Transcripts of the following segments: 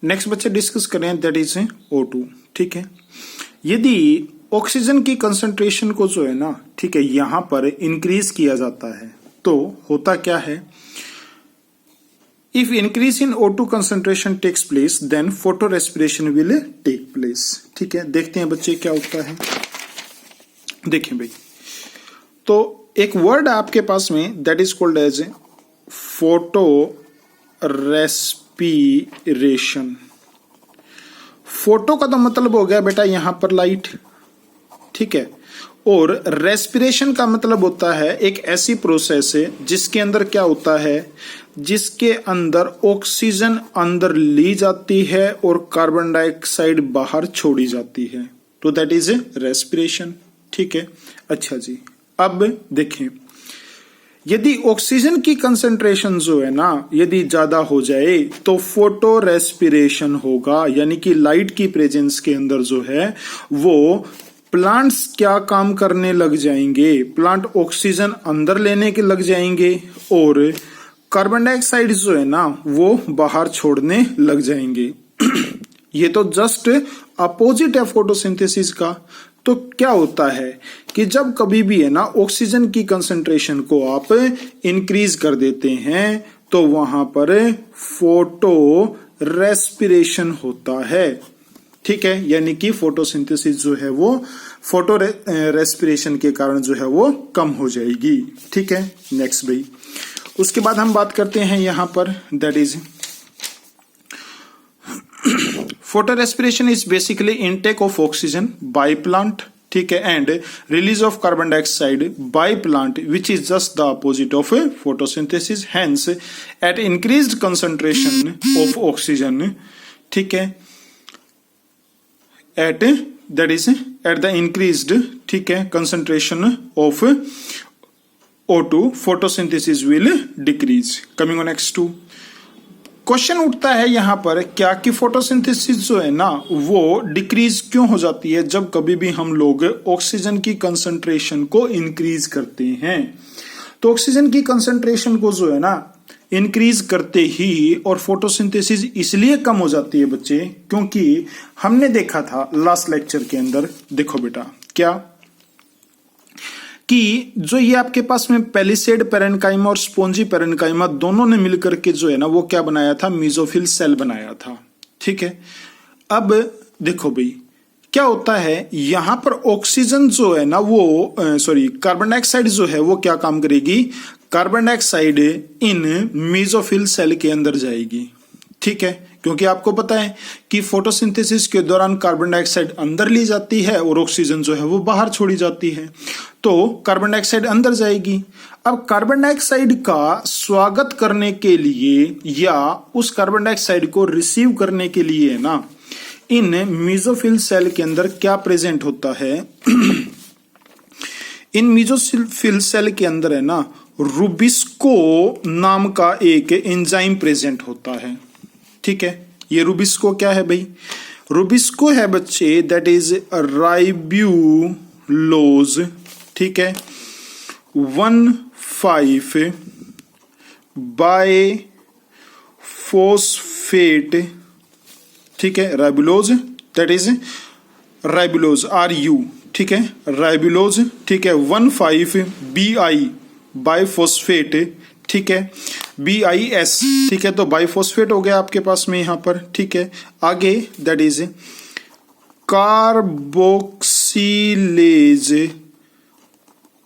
Next बच्चे discuss करें that is O2। ठीक है, यदि ऑक्सीजन की कंसंट्रेशन को जो है ना, ठीक है, यहां पर इंक्रीज किया जाता है तो होता क्या है, if increase in O2 concentration takes place then photorespiration will take place. ठीक है, देखते हैं बच्चे क्या होता है। देखें भाई, तो एक वर्ड आपके पास में that is called as photorespiration. Photo का तो मतलब हो गया बेटा यहां पर लाइट, ठीक है, और रेस्पिरेशन का मतलब होता है एक ऐसी प्रोसेस है जिसके अंदर क्या होता है, जिसके अंदर ऑक्सीजन अंदर ली जाती है और कार्बन डाइऑक्साइड बाहर छोड़ी जाती है, तो दैट इज रेस्पिरेशन। ठीक है, अच्छा जी, अब देखें, यदि ऑक्सीजन की कंसंट्रेशन जो है ना यदि ज्यादा हो जाए तो फोटो रेस्पिरेशन होगा, यानी कि लाइट की प्रेजेंस के अंदर जो है वो प्लांट्स क्या काम करने लग जाएंगे, प्लांट ऑक्सीजन अंदर लेने के लग जाएंगे और कार्बन डाइऑक्साइड जो है ना वो बाहर छोड़ने लग जाएंगे। ये तो जस्ट अपोजिट है फोटोसिंथेसिस का। तो क्या होता है कि जब कभी भी है ना ऑक्सीजन की कंसंट्रेशन को आप इंक्रीज कर देते हैं तो वहां पर फोटो रेस्पिरेशन होता है। ठीक है, यानी कि फोटोसिंथेसिस जो है वो फोटो रेस्पिरेशन के कारण जो है वो कम हो जाएगी। ठीक है, नेक्स्ट भाई, उसके बाद हम बात करते हैं यहां पर that is photo respiration is basically intake of oxygen by plant, ठीक है, and release of carbon dioxide by plant which is just the opposite of photosynthesis. Hence at increased concentration of oxygen, ठीक है, at that is at the increased, ठीक है, concentration of O2 photosynthesis will decrease. Coming on next to, question उठता है यहां पर क्या कि फोटोसिंथेसिस जो है ना वो डिक्रीज क्यों हो जाती है जब कभी भी हम लोग ऑक्सीजन की कंसंट्रेशन को इंक्रीज करते हैं। तो ऑक्सीजन की कंसंट्रेशन को जो है ना इंक्रीज करते ही और फोटोसिंथेसिस इसलिए कम हो जाती है बच्चे, क्योंकि हमने देखा था लास्ट लेक्चर के अंदर, देखो बेटा क्या, कि जो ये आपके पास में पेलिसेड पेरेन्काइमा और स्पोंजी पेरेन्काइमा दोनों ने मिलकर के जो है ना वो क्या बनाया था, मेसोफिल सेल बनाया था। ठीक है, अब देखो भाई क्या होता है यहां पर ऑक्सीजन जो है ना वो कार्बन डाइऑक्साइड जो है वो क्या काम करेगी, carbon dioxide in mesophyll cell के अंदर जाएगी। ठीक है, क्योंकि आपको पता है कि फोटोसिंथेसिस के दौरान कार्बन डाइऑक्साइड अंदर ली जाती है और ऑक्सीजन जो है वो बाहर छोड़ी जाती है, तो कार्बन डाइऑक्साइड अंदर जाएगी। अब कार्बन डाइऑक्साइड का स्वागत करने के लिए या उस कार्बन डाइऑक्साइड को रिसीव करने के लिए ना इन मेसोफिल सेल के अंदर क्या प्रेजेंट होता है, इन मेसोफिल सेल के अंदर है ना रुबिस्को नाम का एक एंजाइम प्रेजेंट होता है। ठीक है, ये रुबिस्को क्या है भाई, रुबिस्को है बच्चे दैट इज राइब्यूलोज, ठीक है, 1,5 बायफॉस्फेट, ठीक है, ribulose that is ribulose RU, ठीक है, राइबुलोज, ठीक है, 1,5 BI बायफॉस्फेट, ठीक है, BIS, ठीक है, तो बाइफॉस्फेट हो गया आपके पास में यहां पर। ठीक है, आगे दैट इज कार्बोक्सिलेज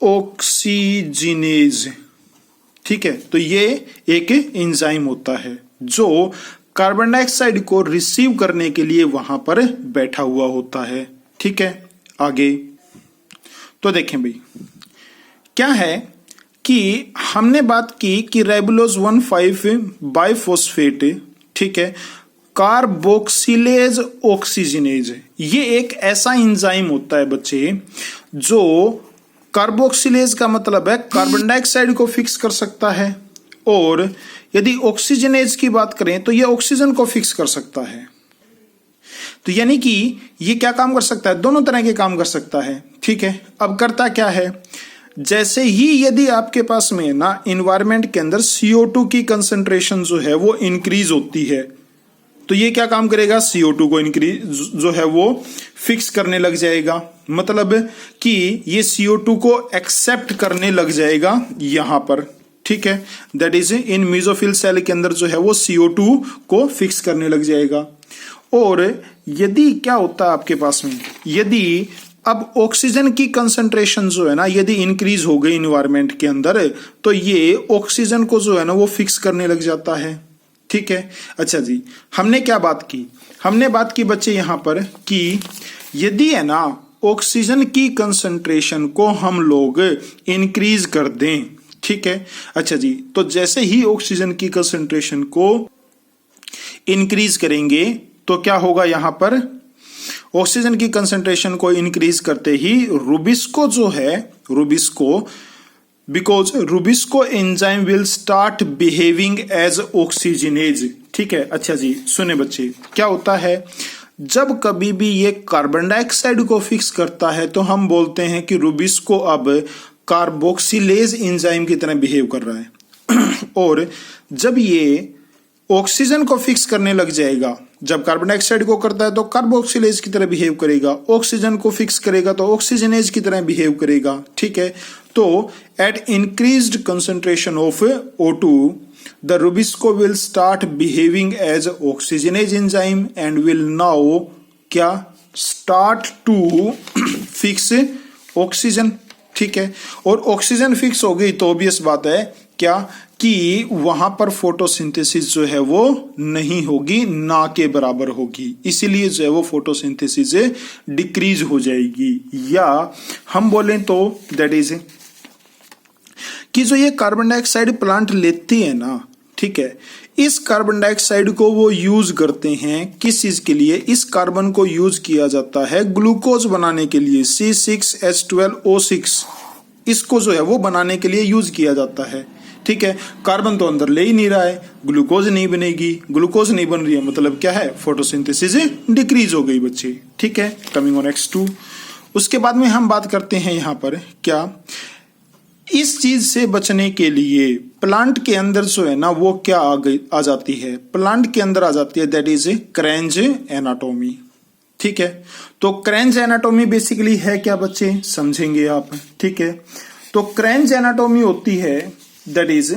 ऑक्सीजिनेज। ठीक है, तो ये एक एंजाइम होता है जो कार्बन डाइऑक्साइड को रिसीव करने के लिए वहां पर बैठा हुआ होता है। ठीक है, आगे तो देखें भाई क्या है कि हमने बात की कि राइबुलोज 1,5 बाइफॉस्फेट, ठीक है, कार्बोक्सिलेज ऑक्सीजिनेज, ये एक ऐसा एंजाइम होता है बच्चे जो कार्बोक्सिलेज का मतलब है कार्बन डाइऑक्साइड को फिक्स कर सकता है, और यदि ऑक्सीजनेज की बात करें तो ये ऑक्सीजन को फिक्स कर सकता है। तो यानी कि ये क्या काम कर सकता है, दोनों तरह के काम कर सकता है। ठीक है, अब करता क्या है, जैसे ही यदि आपके पास में ना इन्वायरमेंट के अंदर CO2 की कंसंट्रेशन जो है वो इंक्रीज होती है, तो ये क्या काम करेगा, CO2 को इंक्रीज जो है वो फिक्स करने लग जाएगा, मतलब कि ये CO2 को एक्सेप्ट करने लग जाएगा यहां पर, ठीक है। That is in mesophyll cell के अंदर जो है वो CO2 को फिक्स करने लग जाएगा। और यदि क्या होता है आपके पास में, यदि अब ऑक्सीजन की कंसंट्रेशन जो है ना यदि इंक्रीज हो गई इन्वायरमेंट के अंदर, तो ये ऑक्सीजन को जो है ना वो फिक्स करने लग जाता है, ठीक है। अच्छा जी, हमने क्या बात की, हमने बात की बच्चे यहां पर कि यदि है ना ऑक्सीजन की कंसंट्रेशन को हम लोग इंक्रीज कर दें, ठीक है। अच्छा जी, तो जैसे ही ऑक्सीजन की कंसंट्रेशन को इंक्रीज करेंगे तो क्या होगा, यहां पर ऑक्सीजन की कंसंट्रेशन को इंक्रीज करते ही रुबिस्को जो है, rubisco, because rubisco enzyme will start behaving as oxygenase, ठीक है। अच्छा जी, सुने बच्चे, क्या होता है जब कभी भी ये कार्बन डाइऑक्साइड को फिक्स करता है तो हम बोलते हैं कि रुबिस्को अब कार्बोक्सिलेज एंजाइम की तरह बिहेव कर रहा है। और जब ये ऑक्सीजन को फिक्स करने लग जाएगा, जब कार्बन डाइऑक्साइड को करता है तो कार्बोक्सिलेज की तरह बिहेव करेगा, ऑक्सीजन को फिक्स करेगा तो ऑक्सीजनेज की तरह बिहेव करेगा, ठीक है। तो at increased concentration of O2 the rubisco will start behaving as oxygenase enzyme and will now क्या स्टार्ट टू फिक्स ऑक्सीजन, ठीक है। और ऑक्सीजन फिक्स हो गई तो ऑब्वियस बात है क्या कि वहां पर फोटोसिंथेसिस जो है वो नहीं होगी, ना के बराबर होगी, इसीलिए जो है वो फोटोसिंथेसिस डिक्रीज हो जाएगी। या हम बोलें तो दैट इज कि जो ये कार्बन डाइऑक्साइड प्लांट लेती है ना, ठीक है, इस कार्बन डाइऑक्साइड को वो यूज करते हैं किस चीज के लिए, इस कार्बन को यूज किया जाता है ग्लूकोज बनाने के लिए, C6H12O6, इसको जो है वो बनाने के लिए यूज किया जाता है, ठीक है। कार्बन तो अंदर ले ही नहीं रहा है, ग्लूकोज नहीं बनेगी, ग्लूकोज नहीं बन रही है, मतलब क्या है, फोटोसिंथेसिस डिक्रीज हो गई बच्चे, ठीक है। कमिंग ऑन X2, उसके बाद में हम बात करते हैं यहां पर क्या, इस चीज से बचने के लिए प्लांट के अंदर जो है ना वो क्या आ जाती है, प्लांट के अंदर आ जाती है दैट इज क्रेंज एनाटोमी, ठीक है। तो क्रेंज एनाटोमी बेसिकली है क्या बच्चे, समझेंगे आप, ठीक है। तो क्रेंज एनाटोमी होती है दैट इज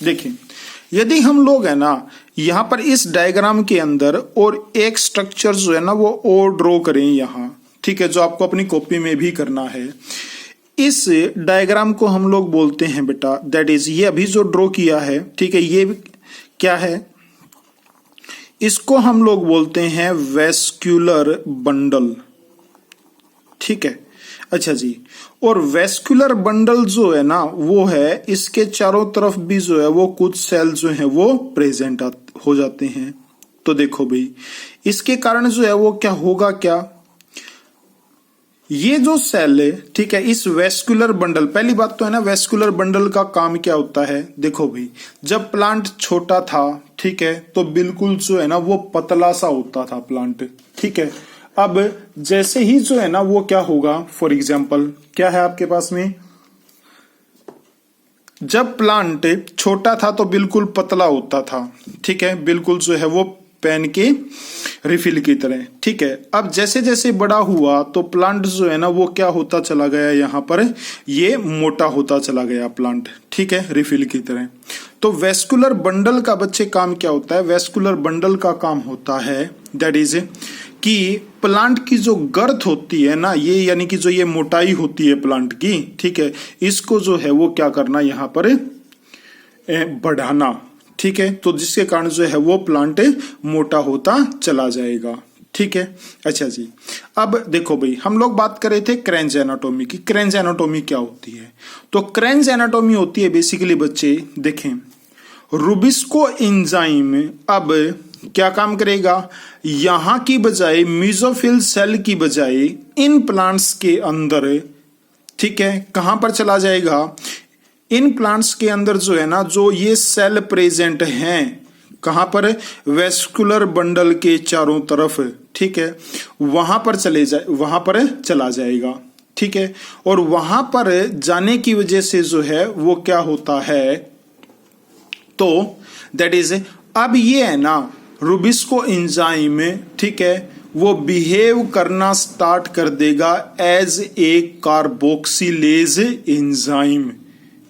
देखिए, यदि हम लोग है ना यहां पर इस डायग्राम के अंदर और एक स्ट्रक्चर जो है ना वो और ड्रॉ करें यहां, ठीक है, जो आपको अपनी कॉपी में भी करना है। इस डायग्राम को हम लोग बोलते हैं बेटा दैट इज, ये अभी जो ड्रॉ किया है, ठीक है, ये क्या है, इसको हम लोग बोलते हैं वेस्क्यूलर बंडल, ठीक है। अच्छा जी, और वेस्कुलर बंडल जो है ना वो है इसके चारों तरफ भी जो है वो कुछ सेल जो है वो प्रेजेंट हो जाते हैं। तो देखो भाई, इसके कारण जो है वो क्या होगा, क्या ये जो सेल है, ठीक है, इस वेस्कुलर बंडल, पहली बात तो है ना वेस्कुलर बंडल का काम क्या होता है, देखो भाई, जब प्लांट छोटा था, ठीक है, तो बिल्कुल जो है ना वो पतला सा होता था प्लांट, ठीक है। अब जैसे ही जो है ना वो क्या होगा, फॉर एग्जाम्पल क्या है आपके पास में, जब प्लांट छोटा था तो बिल्कुल पतला होता था, ठीक है, बिल्कुल जो है वो पेन के रिफिल की तरह, ठीक है। अब जैसे जैसे बड़ा हुआ तो प्लांट जो है ना वो क्या होता चला गया, यहां पर ये मोटा होता चला गया प्लांट, ठीक है, रिफिल की तरह। तो वेस्कुलर बंडल का बच्चे काम क्या होता है, वेस्कुलर बंडल का काम होता है दैट इज कि प्लांट की जो गर्थ होती है ना, ये यानी कि जो ये मोटाई होती है प्लांट की, ठीक है, इसको जो है वो क्या करना, यहां पर बढ़ाना, ठीक है। तो जिसके कारण जो है वो प्लांट मोटा होता चला जाएगा, ठीक है। अच्छा जी, अब देखो भाई, हम लोग बात कर रहे थे क्रेंज एनाटोमी की। क्रेंज एनाटोमी क्या होती है, तो क्रेंज एनाटोमी होती है बेसिकली बच्चे देखें, रुबिस्को एंजाइम अब क्या काम करेगा, यहां की बजाय मेसोफिल सेल की बजाय इन प्लांट्स के अंदर, ठीक है, कहां पर चला जाएगा, इन प्लांट्स के अंदर जो है ना जो ये सेल प्रेजेंट हैं, कहां पर, वेस्कुलर बंडल के चारों तरफ, ठीक है, वहां पर चला जाएगा, ठीक है। और वहां पर जाने की वजह से जो है वो क्या होता है, तो दैट इज अब ये है ना रुबिस्को एंजाइम, ठीक है, वो बिहेव करना स्टार्ट कर देगा एज ए कार्बोक्सिलेज एंजाइम,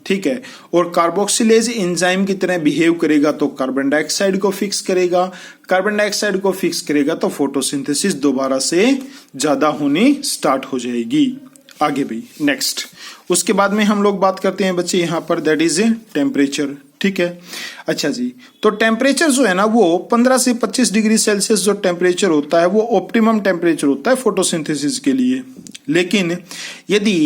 ठीक है। और कार्बोक्सिलेज एंजाइम की तरह बिहेव करेगा तो कार्बन डाइऑक्साइड को फिक्स करेगा, कार्बन डाइऑक्साइड को फिक्स करेगा तो फोटोसिंथेसिस दोबारा से ज्यादा होनी स्टार्ट हो जाएगी। आगे भी नेक्स्ट, उसके बाद में हम लोग बात करते हैं बच्चे यहाँ पर, दैट इज टेम्परेचर, ठीक है। अच्छा जी, तो टेम्परेचर जो है ना वो 15 से 25 डिग्री सेल्सियस जो टेम्परेचर होता है वो ऑप्टिमम टेम्परेचर होता है फोटोसिंथेसिस के लिए। लेकिन यदि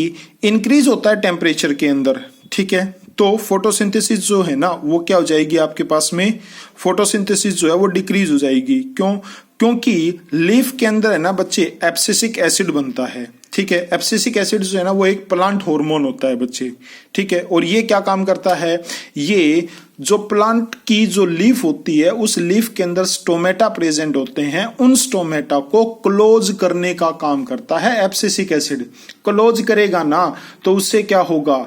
इंक्रीज होता है टेम्परेचर के अंदर, ठीक है, तो फोटोसिंथेसिस जो है ना वो क्या हो जाएगी आपके पास में, फोटोसिंथेसिस जो है वो डिक्रीज हो जाएगी। क्यों? क्योंकि लीफ के अंदर है ना बच्चे एब्सिसिक एसिड बनता है, ठीक है। एब्सिसिक एसिड जो है ना वो एक प्लांट हार्मोन होता है बच्चे, ठीक है। और ये क्या काम करता है, ये जो प्लांट की जो लीफ होती है उस लीफ के अंदर स्टोमेटा प्रेजेंट होते हैं, उन स्टोमेटा को क्लोज करने का काम करता है एब्सिसिक एसिड। क्लोज करेगा ना तो उससे क्या होगा,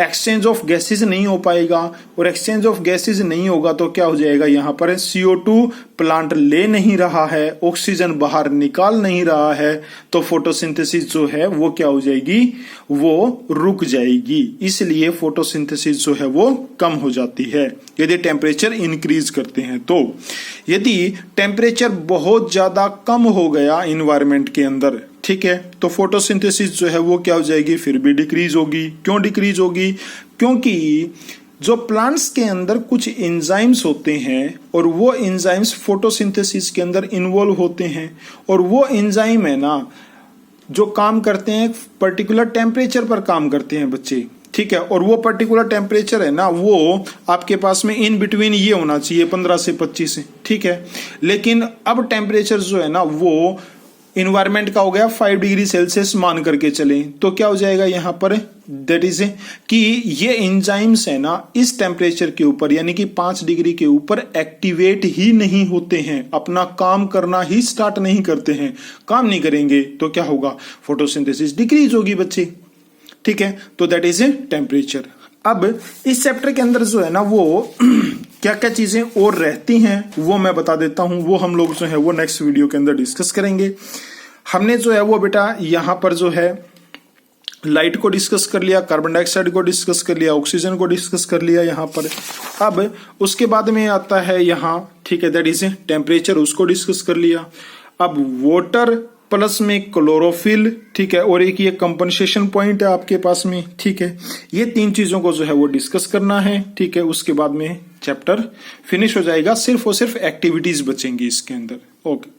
एक्सचेंज ऑफ गैसेज नहीं हो पाएगा, और एक्सचेंज ऑफ गैसेज नहीं होगा तो क्या हो जाएगा, यहाँ पर CO2 प्लांट ले नहीं रहा है, ऑक्सीजन बाहर निकाल नहीं रहा है, तो फोटोसिंथेसिस जो है वो क्या हो जाएगी, वो रुक जाएगी। इसलिए फोटोसिंथेसिस जो है वो कम हो जाती है यदि टेम्परेचर इंक्रीज करते हैं। तो यदि टेम्परेचर बहुत ज्यादा कम हो गया इन्वायरमेंट के अंदर, ठीक है, तो फोटोसिंथेसिस जो है वो क्या हो जाएगी, फिर भी डिक्रीज होगी। क्यों डिक्रीज होगी? क्योंकि जो प्लांट्स के अंदर कुछ एंजाइम्स होते हैं और वो एंजाइम्स फोटोसिंथेसिस के अंदर इन्वॉल्व होते हैं, और वो एंजाइम है ना जो काम करते हैं पर्टिकुलर टेम्परेचर पर काम करते हैं बच्चे, ठीक है। और वो पर्टिकुलर टेम्परेचर है ना वो आपके पास में इन बिटवीन ये होना चाहिए 15 से 25, ठीक है। लेकिन अब टेम्परेचर जो है ना वो इन्वायरमेंट का हो गया 5 डिग्री सेल्सियस मान करके चले, तो क्या हो जाएगा यहाँ पर, दैट इज कि ये एंजाइम्स है ना इस टेम्परेचर के ऊपर यानी कि 5 डिग्री के ऊपर एक्टिवेट ही नहीं होते हैं, अपना काम करना ही स्टार्ट नहीं करते हैं। काम नहीं करेंगे तो क्या होगा, फोटोसिंथेसिस डिक्रीज होगी बच्चे, ठीक है। तो दैट इज टेम्परेचर। अब इस चैप्टर के अंदर जो है ना वो क्या क्या चीजें और रहती हैं वो मैं बता देता हूं, वो हम लोग जो है वो नेक्स्ट वीडियो के अंदर डिस्कस करेंगे। हमने जो है वो बेटा यहां पर जो है लाइट को डिस्कस कर लिया, कार्बन डाइऑक्साइड को डिस्कस कर लिया, ऑक्सीजन को डिस्कस कर लिया यहाँ पर। अब उसके बाद में आता है यहाँ, ठीक है, दैट इज टेम्परेचर, उसको डिस्कस कर लिया। अब वाटर प्लस में क्लोरोफिल, ठीक है, और एक ये कंपनसेशन पॉइंट है आपके पास में, ठीक है। ये 3 चीजों को जो है वो डिस्कस करना है, ठीक है। उसके बाद में चैप्टर फिनिश हो जाएगा, सिर्फ और सिर्फ एक्टिविटीज बचेंगी इसके अंदर। ओके।